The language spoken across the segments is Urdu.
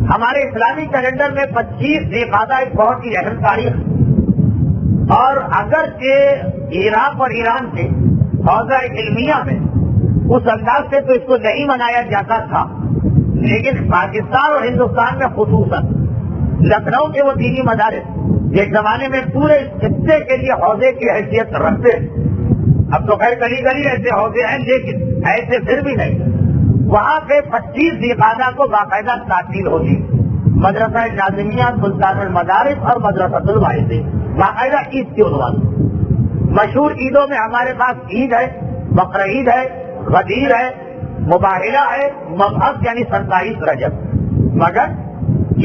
ہمارے اسلامی کیلنڈر میں 25 ذی القعدہ ایک بہت ہی اہم تاریخ ہے، اور اگرچہ عراق اور ایران کے حوزہ علمیہ میں اس انداز سے تو اس کو نہیں منایا جاتا تھا، لیکن پاکستان اور ہندوستان میں خصوصاً لکھنؤ کے وہ دینی مدارس ایک زمانے میں پورے خطے کے لیے حوزے کی حیثیت رکھتے، اب تو خیر گلی گلی ایسے حوزے ہیں لیکن ایسے پھر بھی نہیں، وہاں پہ 25 ذی القعدہ کو باقاعدہ تعطیل ہوتی، مدرسہ ناظمیہ، سلطان المدارس اور مدرسۃ الواعظین باقاعدہ عید کے عنوان۔ مشہور عیدوں میں ہمارے پاس عید ہے، بقرعید ہے، غدیر ہے، مباہلہ ہے، مبعث یعنی 27 رجب، مگر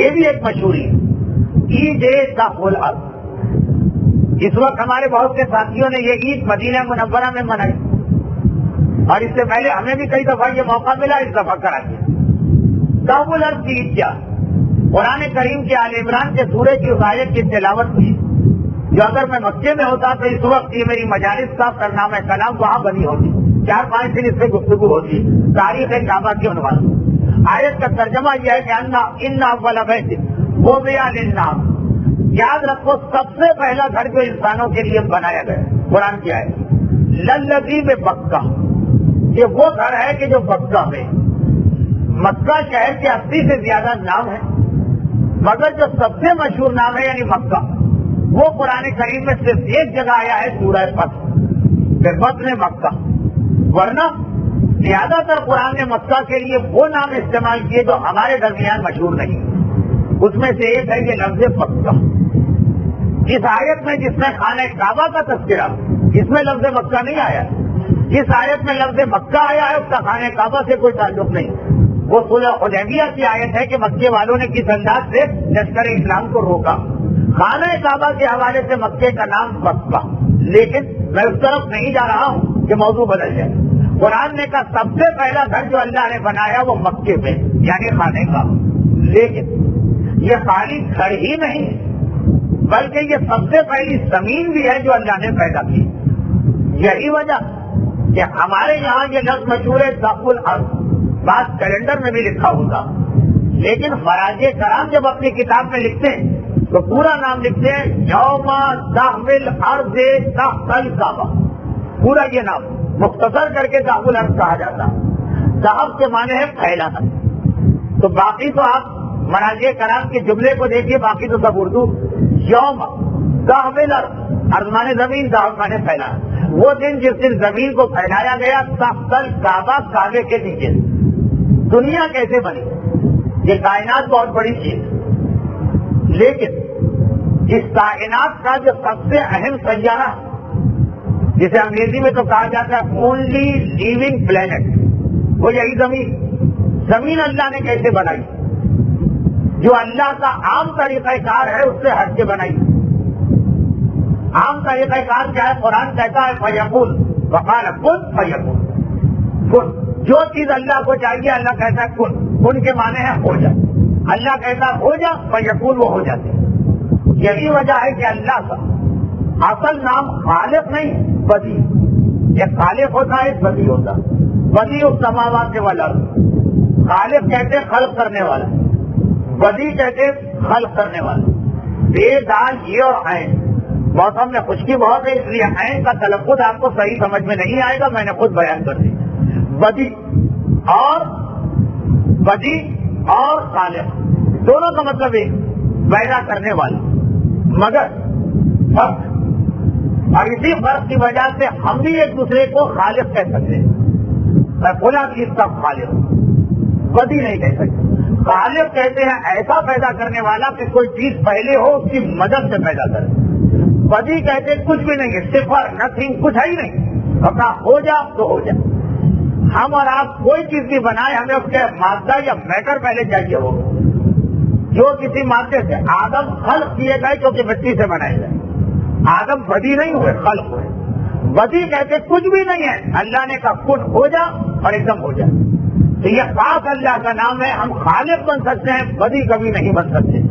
یہ بھی ایک مشہور عید ذبح الارض۔ اس وقت ہمارے بہت سے ساتھیوں نے یہ عید مدینہ منورہ میں منائی، اور اس سے پہلے ہمیں بھی کئی دفعہ یہ موقع ملا اس دفعہ کرا دیا۔ ذبح الارض کی عید کیا؟ قرآن کریم کے آل عمران کے سورے کی اس آیت کی تلاوت کی، جو اگر میں مکے میں ہوتا تو اس وقت یہ میری مجالس کا کارنامہ کلام وہاں بنی ہوتی، 4-5 دن اس سے گفتگو ہوتی، تاریخ کعبہ کے عنوان۔ آیت کا ترجمہ یہ ہے کہ ان اول بیت وضع للناس، یاد رکھو سب سے پہلا گھر جو انسانوں کے لیے بنایا گیا، قرآن کی آیت، للذی ببکہ، یہ وہ گھر ہے کہ جو مکہ میں، مکہ شہر کے 80 سے زیادہ نام ہے، مگر جو سب سے مشہور نام ہے یعنی مکہ، وہ قرآن کریم میں صرف ایک جگہ آیا ہے، سورہ فتح، بطن مکہ، ورنہ زیادہ تر قرآن نے مکہ کے لیے وہ نام استعمال کیے جو ہمارے درمیان مشہور نہیں، اس میں سے ایک ہے یہ لفظ مکہ۔ اس آیت میں جس میں خانہ کعبہ کا تذکرہ، اس میں لفظ مکہ نہیں آیا، جس آیت میں لفظ مکہ آیا ہے اس کا خانہ کعبہ سے کوئی تعلق نہیں، وہ صلح حدیبیہ کی آیت ہے کہ مکے والوں نے کس انداز سے لشکر اسلام کو روکا، خانہ کعبہ کے حوالے سے مکے کا نام مکہ، لیکن میں اس طرف نہیں جا رہا ہوں کہ موضوع بدل جائے۔ قرآن نے کہا سب سے پہلا گھر جو اللہ نے بنایا وہ مکے میں یعنی خانہ کعبہ، لیکن یہ خالی گھر ہی نہیں بلکہ یہ سب سے پہلی زمین بھی ہے جو اللہ نے پیدا کی۔ یہی وجہ کہ ہمارے یہاں یہ لفظ مشہور ہے ذبح الارض، بات کیلنڈر میں بھی لکھا ہوگا، لیکن خراج کرام جب اپنی کتاب میں لکھتے ہیں تو پورا نام لکھتے ہیں یوم ذبح الارض تحت الکعبہ، پورا یہ نام مختصر کر کے ذبح الارض کہا جاتا ہے۔ ذبح کے معنی ہے پھیلانا، تو باقی تو آپ مراجع کرام کے جملے کو دیکھیے، باقی تو سب اردو۔ یوم ذبح الارض، ارض مانے زمین، ذبح مانے پھیلانا، وہ دن جس دن زمین کو پھیلایا گیا تحت الکعبہ، کعبے کے نیچے۔ دنیا کیسے بنی؟ یہ کائنات بہت بڑی چیز، لیکن اس کائنات کا جو سب سے اہم سیارہ جسے انگریزی میں تو کہا جاتا ہے اونلی لیونگ پلینٹ، وہ یہی زمین اللہ نے کیسے بنائی؟ جو اللہ کا عام طریقہ کار ہے اس سے ہٹ کے بنائی۔ عام طریقہ کار کیا ہے؟ قرآن کہتا ہے فیکون، وقال کن فیکون، کن، جو چیز اللہ کو چاہیے اللہ کہتا ہے کن کے معنی ہے ہو جا، اللہ کہتا ہے ہو جا، فیکون وہ ہو جاتے۔ یہی وجہ ہے کہ اللہ کا اصل نام خالق نہیں بدی، ایک خالق ہوتا ہے ایک بدی ہوتا ہے۔ بدی السماوات والارض، خالق کہتے خلق کرنے والا، بدی کہتے خلق کرنے والا۔ بے دال یہ اور عین، موسم میں خشکی بہت ہے اس لیے عین کا تلفظ آپ کو صحیح سمجھ میں نہیں آئے گا، میں نے خود بیان کر دی۔ بدی اور خالق دونوں کا مطلب ایک، پیدا کرنے والا، مگر فرق، اور اسی فرق کی وجہ سے ہم بھی ایک دوسرے کو خالق کہہ سکتے ہیں۔ میں بولا کہ اس کا خالق، بدی نہیں کہہ سکتے۔ خالق کہتے ہیں ایسا پیدا کرنے والا کہ کوئی چیز پہلے ہو اس کی مدد سے پیدا کرے۔ بدی کہتے کچھ بھی نہیں ہے، صفر، نتھنگ، کچھ ہے ہی نہیں، اپنا ہو جا تو ہو جا۔ ہم اور آپ کوئی چیز بھی بنائے ہمیں اس کے مادہ یا میٹر پہلے چاہیے ہوگا، جو کسی مادے سے آدم خلق کیے گئے کیونکہ مٹی سے بنائے گئے، آدم بدی نہیں ہوئے، خلق ہوئے۔ بدی کہتے کچھ بھی نہیں ہے، اللہ نے کہا کن ہو جا اور ایک دم ہو جا۔ تو یہ خاص اللہ کا نام ہے، ہم خالق بن سکتے ہیں، بدی کبھی نہیں بن سکتے،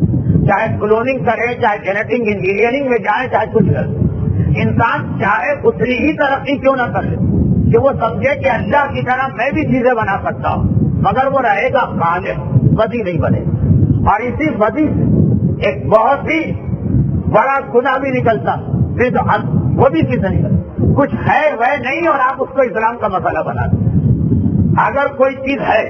چاہے کلوننگ کرے، چاہے جینیٹک انجینئرنگ میں جائے، چاہے کچھ کرے۔ انسان چاہے اتنی ہی ترقی کیوں نہ کرے کہ وہ سمجھے کہ اللہ کی طرح میں بھی چیزیں بنا سکتا ہوں، مگر وہ رہے گا خالق، بدی نہیں بنے۔ اور اسی بدی سے ایک بہت ہی بڑا گناہ بھی نکلتا، وہ بھی کس سے نکلتا؟ کچھ ہے وہ نہیں اور آپ اس کو اسلام کا مسئلہ بنا دیں۔ اگر کوئی چیز ہے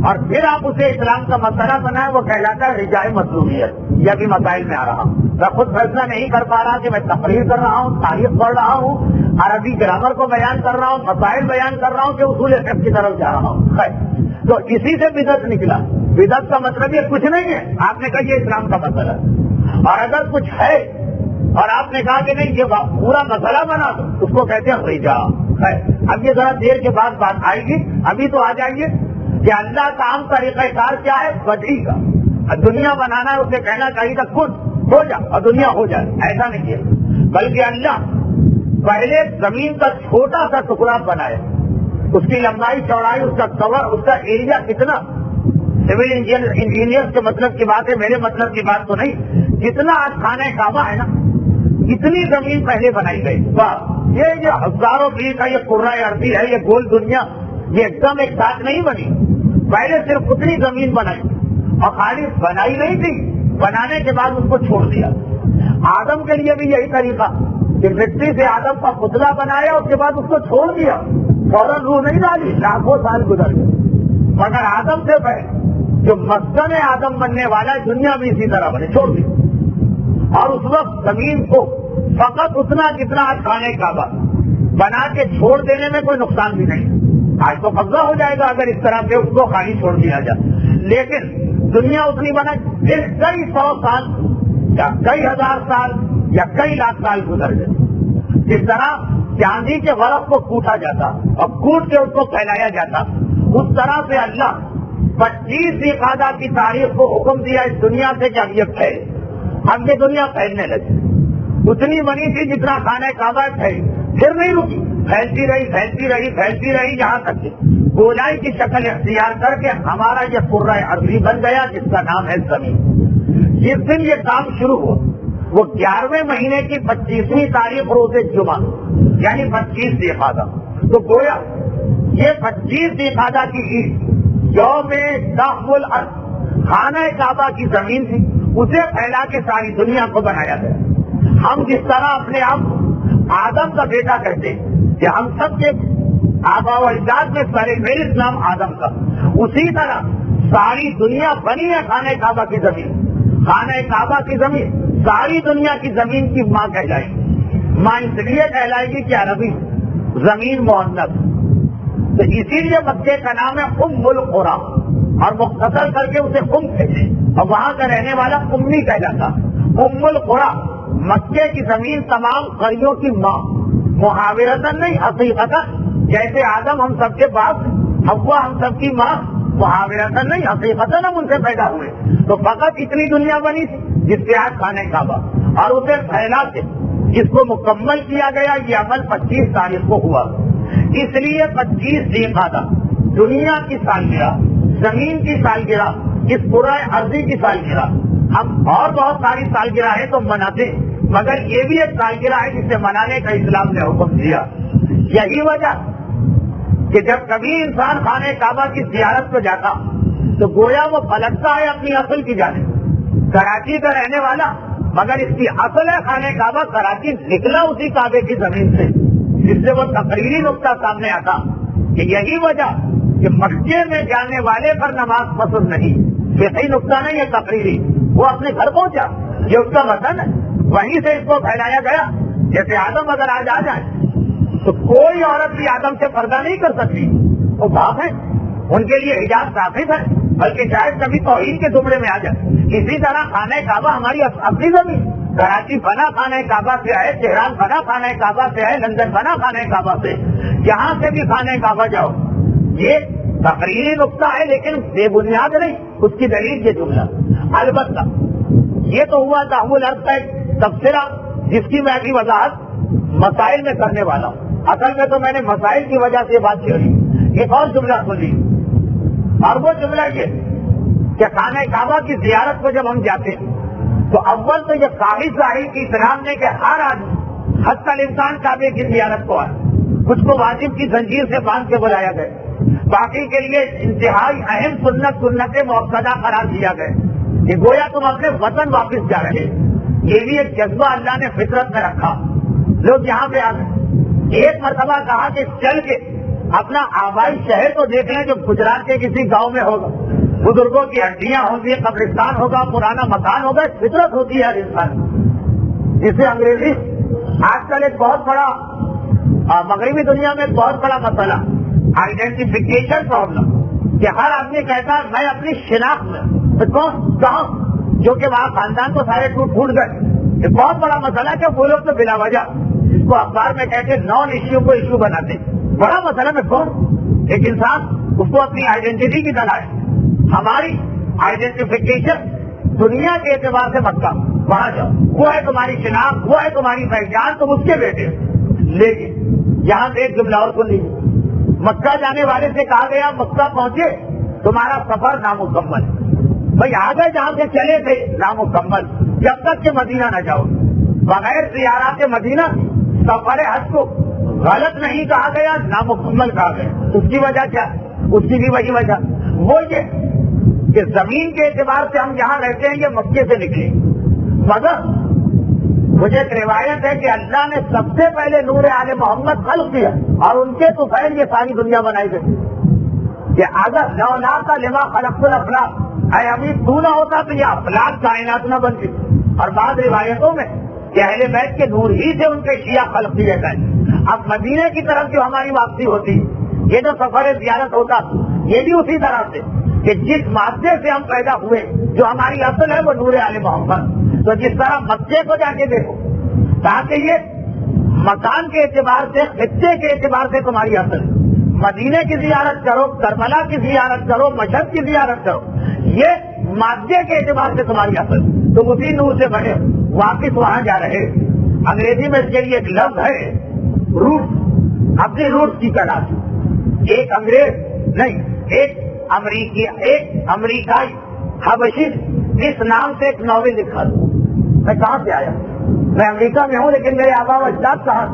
اور پھر آپ اسے اسلام کا مسئلہ بنائیں، وہ کہلاتا ہے رجاء مطلوبیت۔ یہ بھی مسائل میں آ رہا ہوں، میں خود فیصلہ نہیں کر پا رہا کہ میں تقریر کر رہا ہوں، تاریخ پڑھ رہا ہوں، عربی گرامر کو بیان کر رہا ہوں، مسائل بیان کر رہا ہوں کہ اصول فقہ کی طرف جا رہا ہوں۔ تو اسی سے بدعت نکلا۔ بدعت کا مطلب یہ کچھ نہیں ہے، آپ نے کہا یہ اسلام کا مسئلہ ہے، اور اگر کچھ ہے اور آپ نے کہا کہ نہیں یہ پورا مسئلہ بنا دو، اس کو کہتے ہیں رجاء۔ اب یہ ذرا دیر کے بعد بات آئے گی، ابھی تو آ جائیے کہ اللہ کا عام طریقہ کار کیا ہے؟ بدی کا۔ دنیا بنانا ہے، اسے کہنا چاہیے تھا کن ہو جا اور دنیا ہو جائے، ایسا نہیں ہے، بلکہ اللہ پہلے زمین کا چھوٹا سا ٹکڑا بنائے، اس کی لمبائی چوڑائی، اس کا کور، اس کا ایریا کتنا، سول انجینئر کے مطلب کی بات ہے، میرے مطلب کی بات تو نہیں، جتنا آج خانہ کعبہ ہے نا، اتنی زمین پہلے بنائی گئی۔ واہ، یہ ہزاروں بیس کا یہ قرۂ ارضی ہے، یہ گول دنیا، یہ ایک دم ایک ساتھ نہیں بنی، پہلے صرف اتنی زمین بنائی، اور خالی بنائی نہیں تھی، بنانے کے بعد اس کو چھوڑ دیا۔ آدم کے لیے بھی یہی طریقہ کہ مٹی سے آدم کا پتلا بنایا، اس کے بعد اس کو چھوڑ دیا، فوراً روح نہیں ڈالی، لاکھوں سال گزر گئے، مگر آدم سے پہلے جو مسکن آدم بننے والا ہے، دنیا بھی اسی طرح بنے، چھوڑ دی۔ اور اس وقت زمین کو فقط اتنا جتنا آج خانہ کعبہ بنا کے چھوڑ دینے میں کوئی نقصان بھی نہیں، آج تو قبضہ ہو جائے گا اگر اس طرح سے اس کو خالی چھوڑ دیا جائے، لیکن دنیا اتنی بنا، پھر کئی سو سال یا کئی ہزار سال یا کئی لاکھ سال گزر گئے۔ جس طرح چاندی کے ورق کو کوٹا جاتا اور کوٹ کے اس کو پھیلایا جاتا، اس طرح سے اللہ 25 ذوالقعدہ کی تاریخ کو حکم دیا اس دنیا سے کہ اب یہ پھیل، اب یہ دنیا پھیلنے لگی، اتنی بنی تھی جتنا خانہ کعبہ پھیل، پھر نہیں رکی، پھیلتی رہی پھیلتی رہی پھیلتی رہی، یہاں تک کہ گولائی کی شکل اختیار کر کے ہمارا یہ قرۂ ارضی بن گیا، جس کا نام ہے زمین۔ جس دن یہ کام شروع ہوا وہ 11ویں مہینے کی 25ویں تاریخ روز جمعہ، یعنی 25 ذوالقعدہ، تو گویا یہ 25 ذوالقعدہ کی عید یوم دخل الارض، خانہ کعبہ کی زمین تھی، اسے پھیلا کے ساری دنیا کو بنایا گیا۔ ہم جس طرح اپنے آپ کو آدم کا بیٹا کہتے ہیں کہ ہم سب کے آبا و اجداد میں فہرست نام آدم کا، اسی طرح ساری دنیا بنی ہے خانہ کعبہ کی زمین۔ خانہ کعبہ کی زمین ساری دنیا کی زمین کی ماں کہلائے گی۔ ماں اس لیے کہلائے گی کہ عربی زمین مؤنث، تو اسی لیے مکے کا نام ہے ام القری، اور مختصر کر کے اسے ام کہتے، اور وہاں کا رہنے والا امی کہلاتا۔ ام القری مکے کی زمین تمام قریوں کی ماں، محاورتاً نہیں حقیقتاً، جیسے آدم ہم سب کے باپ، حوا ہم سب کی ماں، محاورتاً نہیں حقیقتاً ہم ان سے پیدا ہوئے، تو فقط اتنی دنیا بنی تھی جس سے آج خانہ کعبہ، اور اسے پھیلا کے جس کو مکمل کیا گیا، یہ عمل 25 تاریخ کو ہوا۔ اس لیے 25 ذوالقعدہ دنیا کی سالگرہ، زمین کی سالگرہ، اس قرۂ ارضی کی سالگرہ، ہم اور بہت ساری سالگرہ ہے تو مناتے، مگر یہ بھی ایک سالگرہ ہے جسے منانے کا اسلام نے حکم دیا۔ یہی وجہ کہ جب کبھی انسان خانہ کعبہ کی زیارت کو جاتا تو گویا وہ پلٹتا ہے اپنی اصل کی جانب، کراچی کا رہنے والا، مگر اس کی اصل ہے خانہ کعبہ، کراچی نکلا اسی کعبے کی زمین سے، جس سے وہ تقریری نقطہ سامنے آتا کہ یہی وجہ کہ مکے میں جانے والے پر نماز پسند نہیں، فقہی نقطہ نہیں ہے تقریری، وہ اپنے گھر پہنچا، یہ اس کا وطن ہے، وہیں سے اس کو پھیلایا گیا۔ جیسے آدم اگر آج آ جائے تو کوئی عورت بھی آدم سے پردہ نہیں کر سکتی، وہ باپ ہے، ان کے لیے حجاب ثابت ہے، بلکہ شاید کبھی توہین کے زمرے میں آ جائے۔ اسی طرح خانہ کعبہ ہماری اپنی زمین، کراچی بنا خانہ کعبہ سے ہے، تہران بنا خانہ کعبہ سے ہے، لندن بنا خانہ کعبہ سے، جہاں سے بھی خانہ کعبہ جاؤ، یہ تقریری نقطہ ہے لیکن بے بنیاد نہیں، اس کی دلیل یہ جملہ۔ البتہ یہ تو ہوا تحول الارض کا ایک تبصرہ جس کی میں ابھی وضاحت مسائل میں کرنے والا ہوں، اصل میں تو میں نے مسائل کی وجہ سے بات چھیڑی۔ ایک اور جملہ سنیے، اور وہ جملہ یہ کہ خانہ کعبہ کی زیارت کو جب ہم جاتے ہیں تو اول تو یہ قابل ظاہر کی اسلام نے کہ ہر آدمی حتی الانسان کعبے کی زیارت کو آئے، کچھ کو واجب کی زنجیر سے باندھ کے بلایا گئے، باقی کے لیے انتہائی اہم سنت مؤکدہ قرار دیا گئے، کہ گویا تم اپنے وطن واپس جا رہے. یہ بھی ایک جذبہ اللہ نے فطرت میں رکھا. لوگ یہاں پہ آ گئے. ایک مرتبہ کہا کہ چل کے اپنا آبائی شہر تو دیکھ لیں جو گجرات کے کسی گاؤں میں ہوگا, بزرگوں کی ہڈیاں ہوں گی, قبرستان ہوگا, پرانا مکان ہوگا. فطرت ہوتی ہے ہر انسان, جسے انگریزی آج کل ایک بہت بڑا مغربی دنیا میں بہت بڑا مسئلہ آئیڈینٹیفیکیشن پرابلم, کہ ہر آدمی کہتا ہے میں اپنی شناخت میں کون کہاں, جو کہ وہاں خاندان کو سارے ٹوٹ گئے. یہ بہت بڑا مسئلہ ہے کہ وہ لوگ تو بلا وجہ اس کو اخبار میں کہتے نان ایشو کو ایشو بناتے. بڑا مسئلہ میں کون, ایک انسان اس کو اپنی آئیڈینٹی کی طرح ہے. ہماری آئیڈینٹیفیکیشن دنیا کے اعتبار سے مکہ, وہاں جاؤ, وہ ہے تمہاری شناخت, وہ ہے تمہاری پہچان, تم اس کے بیٹے. لیکن یہاں سے ایک جملہ اور سن لیجیے. مکہ جانے والے سے کہا گیا مکہ پہنچے تمہارا سفر نامکمل. بھائی آگے جہاں سے چلے تھے نامکمل, جب تک کہ مدینہ نہ جاؤ. بغیر زیارات مدینہ سفر حج کو غلط نہیں کہا گیا, نامکمل کہا گیا. اس کی وجہ کیا, اس کی بھی وہی وجہ وہ یہ کہ زمین کے اعتبار سے ہم جہاں رہتے ہیں یہ مکے سے نکلے, مگر مجھے ایک روایت ہے کہ اللہ نے سب سے پہلے نور آل محمد خلق کیا اور ان کے تو خیر یہ ساری دنیا بنائی گئی. کہ اگر لولا کا لما خلقت الافلاق, اے ابھی تو نہ ہوتا تو یہ افلاق کائنات نہ بنتی. اور بعض روایتوں میں کہ اہل بیت کے نور ہی سے ان کے شیعہ خلق کیے گئے. اب مدینے کی طرف جو ہماری واپسی ہوتی, یہ جو سفر زیارت ہوتا, یہ بھی اسی طرح سے کہ جس مادے سے ہم پیدا ہوئے جو ہماری اصل ہے وہ نور آل محمد. تو جس طرح مکے کو جا کے دیکھو تاکہ یہ مکان کے اعتبار سے, خطے کے اعتبار سے تمہاری اصل ہے. مدینے کی زیارت کرو, کربلا کی زیارت کرو, مشہد کی زیارت کرو, یہ مادے کے اعتبار سے تمہاری اصل. تم اسی نور سے بنے واپس وہاں جا رہے. انگریزی میں اس کے لیے ایک لفظ ہے روٹ, اپنی روٹ کی تلاش. ایک انگریز نہیں, ایک امریکائی حبشی اس نام سے ایک ناول لکھا. میں کہاں سے آیا, میں امریکہ میں ہوں لیکن میرے آبا و اجداد کہاں.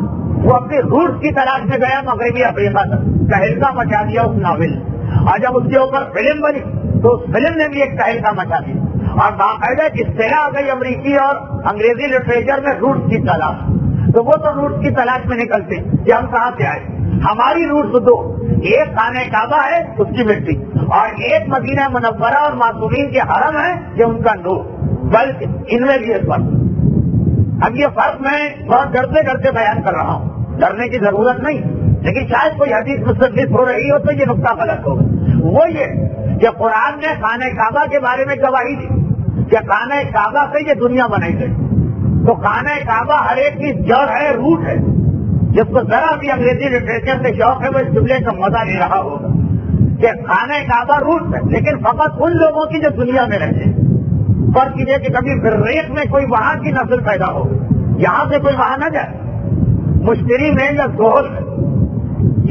وہ اپنی روٹ کی تلاش میں گیا مغربی افریقہ تک, تہلکہ مچا دیا اس ناول. اور جب اس کے اوپر فلم بنی تو اس فلم نے بھی ایک تہلکہ مچا دیا. اور باقاعدہ اصطلاح آ گئی امریکی اور انگریزی لٹریچر میں روٹ کی تلاش. تو وہ تو روٹ کی تلاش میں نکلتے کہ ہم کہاں سے آئے. ہماری روٹ دو, ایک خانہ کعبہ ہے اس کی مٹی, اور ایک مدینہ منورہ اور معصومین کے حرم ہے یہ ان کا نور. بلکہ ان میں بھی ایک فرق. اب یہ فرق میں بہت ڈرتے ڈرتے بیان کر رہا ہوں, ڈرنے کی ضرورت نہیں, لیکن شاید کوئی حدیث مصدق ہو رہی ہو تو یہ نقطہ غلط ہوگا. وہ یہ کہ قرآن نے خانہ کعبہ کے بارے میں گواہی دی کہ خانہ کعبہ سے یہ دنیا بنائی گئی. تو خانہ کعبہ ہر ایک کی جڑ ہے, روٹ ہے. جس کو ذرا بھی انگریزی لٹریچر سے شوق ہے وہ اس جملے کا مزہ لے رہا ہوگا کہ خانہ کعبہ روٹ ہے, لیکن فقط ان لوگوں کی جو دنیا میں رہتے ہیں. فرق یہ کہ کبھی بریک میں کوئی وہاں کی نسل پیدا ہو, یہاں سے کوئی وہاں نہ جائے. مشتری میں یا زہر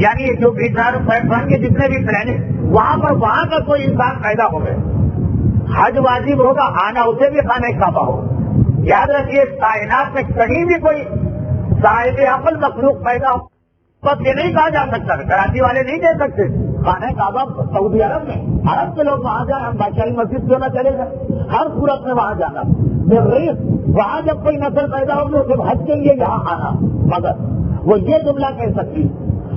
یعنی جو بھی کے جتنے بھی پلانٹ وہاں پر وہاں کا کوئی انسان پیدا ہو گئے. حج واجب ہوگا آنا, اسے بھی خانہ کعبہ ہو. یاد رکھیے کائنات میں کہیں بھی کوئی صاحب عقل مخلوق پیدا ہو بس یہ نہیں کہا جا سکتا. کراچی والے نہیں دے سکتے خانہ کعبہ سعودی عرب میں, عرب کے لوگ وہاں جائیں, ہم بادشاہی مسجد کیوں نہ چلے گا, ہر صورت میں وہاں جانا. وہاں جب کوئی نسل پیدا ہوگی اسے حج کے لیے یہاں آنا. مگر وہ یہ جملہ کہہ سکتی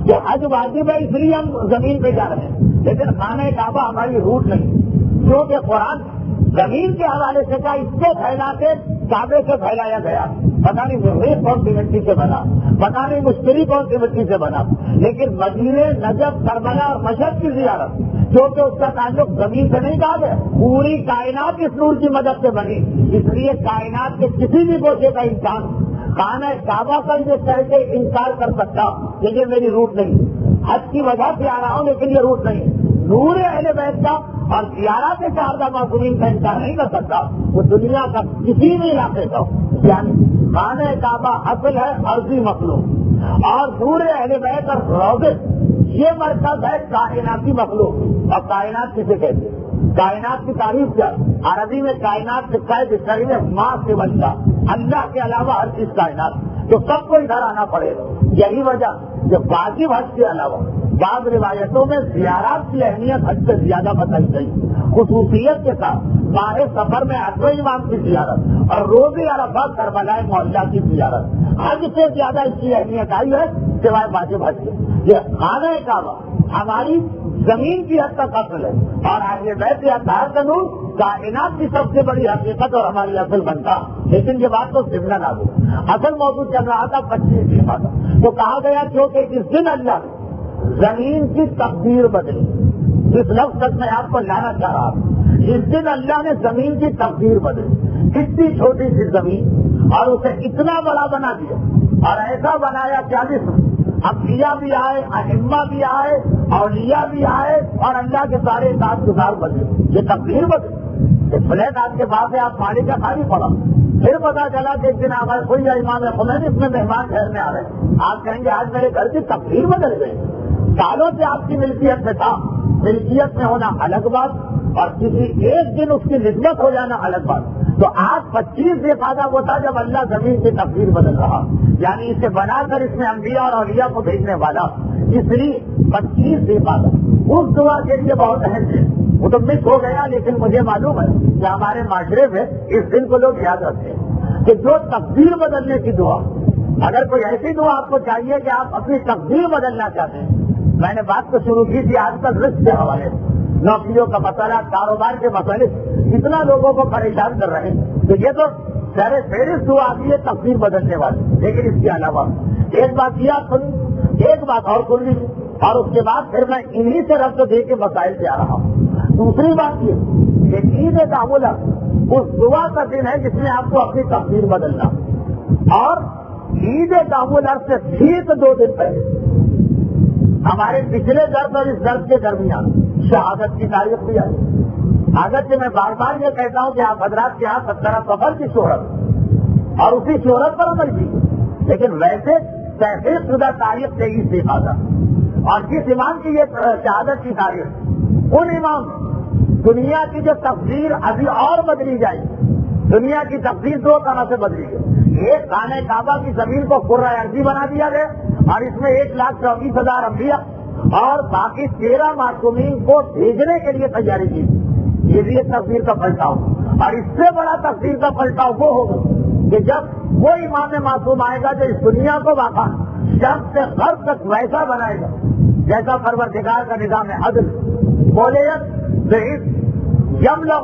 کہ حج واجب ہے اس لیے ہم زمین پہ جا رہے ہیں, لیکن خانہ کعبہ ہماری روٹ نہیں. کیونکہ قرآن زمین کے حوالے سے کہا اس کو پھیلاتے کعبے سے پھیلایا گیا. پتا نہیں مریخ کون سی مٹی سے بنا, پتا نہیں مشتری کون سی مٹی سے بنا, لیکن مدینے, نجف, کربلا اور مشہد کی زیارت کیونکہ اس کا تعلق زمین سے نہیں کہا گیا. پوری کائنات اس نور کی مدد سے بنی, اس لیے کائنات کے کسی بھی گوشے کا انسان خانہ کعبہ کا یہ کہہ کے انکار کر سکتا کہ یہ میری روٹ نہیں, حج کی وجہ سے آ رہا ہوں لیکن یہ روٹ نہیں. نور اہل بیت کا اور زیارت شہداء معصومین کا انکار نہیں کر سکتا. وہ دنیا کا کسی بھی علاقے کا یعنی خانہ کعبہ اصل ہے عرضی مخلوق, اور نور اہل بیت اور روضے یہ مرکز ہے کائناتی مخلوق. اور کائنات کسے کہتے ہیں, کائنات کی تعریف کیا, عربی میں کائنات سے قید میں ماں سے بنتا, اللہ کے علاوہ ہر چیز کائنات, تو سب کو ادھر آنا پڑے گا. یہی وجہ جو واجب حج کے علاوہ بعض روایتوں میں زیارات کی اہمیت حج سے زیادہ بتائی گئی, خصوصیت کے ساتھ ماہ سفر میں عرفہ امام کی زیارت اور روز عرفہ کربلا معلیٰ کی زیارت حج سے زیادہ اس کی اہمیت آئی ہے سوائے واجب حج کے۔ یہ خانہ کعبہ ہماری زمین کی حد تک اصل ہے اور آگے بیت یا تحسن کائنات کی سب سے بڑی حقیقت اور ہماری اصل بنتا، لیکن یہ بات تو ضمن آ گئی۔ اصل موضوع چل رہا تھا 25 دن کا، تو کہا گیا کیونکہ اس دن اللہ نے زمین کی تقدیر بدلی۔ اس لفظ تک میں آپ کو لانا چاہ رہا ہوں، اس دن اللہ نے زمین کی تقدیر بدلی۔ اتنی چھوٹی سی زمین اور اسے اتنا بڑا بنا دیا اور ایسا بنایا 40 انبیاء بھی آئے، ائمہ بھی آئے، اولیاء بھی آئے اور اللہ کے سارے اطاعت گزار بدلے۔ یہ تقدیر بدلی۔ فلیٹ آپ کے پاس ہے، آپ پانی کا خالی پڑا، پھر پتا چلا کہ ایک دن آگے کوئی امام خمینی اس میں مہمان ٹھہرنے آ رہے ہیں، آپ کہیں گے آج میرے گھر کی تقدیر بدل گئی۔ سالوں سے آپ کی ملکیت میں تھا، ملکیت میں ہونا الگ بات اور کسی ایک دن اس کی نسبت ہو جانا الگ بات۔ تو آج 25 سے فائدہ وہ تھا جب اللہ زمین کی تقدیر بدل رہا، یعنی اسے بنا کر اس میں انبیاء اور اولیاء کو بھیجنے والا، اس لیے 25 سے فائدہ اس دعا کے لیے بہت اہم ہے۔ وہ تو مس ہو گیا، لیکن مجھے معلوم ہے کہ ہمارے معاشرے میں اس دن کو لوگ یاد رکھتے ہیں کہ جو تقدیر بدلنے کی دعا، اگر کوئی ایسی دعا آپ کو چاہیے کہ آپ اپنی تقدیر بدلنا چاہتے ہیں، میں نے بات کو شروع کی تھی آج کل رزق کے حوالے سے، نوکریوں کا مسئلہ، کاروبار کے مسئلے اتنا لوگوں کو پریشان کر رہے ہیں، تو یہ تو سارے فہرست دعا آتی ہے تقدیر بدلنے والی۔ لیکن اس کے علاوہ ایک بات یہ سن، ایک بات اور سن لیجیے اور اس کے بعد پھر میں انہی سے ربط دے کے مسائل سے آ رہا ہوں۔ دوسری بات یہ کہ عید تعاملہ اس دعا کا دن ہے جس میں آپ کو اپنی تقدیر بدلنا، اور عید تعاملہ سے ٹھیک 2 دن پہلے ہمارے پچھلے درد اور اس درد کے درمیان شہادت کی تاریخ بھی آئی۔ اگرچہ میں بار بار یہ کہتا ہوں کہ آپ حضرات کے یہاں 17 سفر کی شہرت اور اسی شہرت پر عمل کی، لیکن ویسے تحقیق شدہ تاریخ 23 سے فائدہ، اور جس امام کی یہ شہادت کی تاریخ، ان امام دنیا کی جو تقدیر ابھی اور بدلی جائے، دنیا کی تقدیر 2 طرح سے بدلی گئی۔ ایک خانہ کعبہ کی زمین کو کرۂ ارضی بنا دیا گیا اور اس میں 1,24,000 انبیاء اور باقی 13 معصومین کو بھیجنے کے لیے تیاری کی۔ یہ بھی ایک تقدیر کا پلٹاؤ، اور اس سے بڑا تقدیر کا پلٹاؤ وہ ہوگا کہ جب وہ امام معصوم آئے گا جو اس دنیا کو واقع شرط سے غرب تک ویسا بنائے گا جیسا پروردگار کا نظام عدل بولے یملأ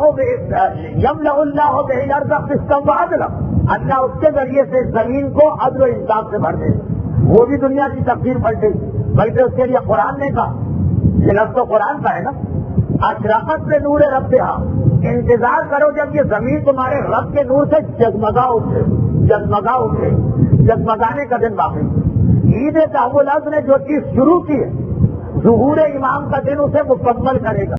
اللہ بہ الارض قسطا وعدلا، اللہ اس کے ذریعے سے زمین کو عدل و انصاف سے بھر دے، وہ بھی دنیا کی تقدیر پلٹے گی۔ بلکہ اس کے لیے قرآن نے کہا، یہ لفظ تو قرآن کا ہے نا، اشرقت سے نور ربہا، انتظار کرو جب یہ زمین تمہارے رب کے نور سے جگمگا اٹھے، جگمگا اٹھے، جگمگانے کا دن باقی۔ عید تعاملات نے جو چیز شروع کی ہے، ظہور امام کا دن اسے مکمل کرے گا۔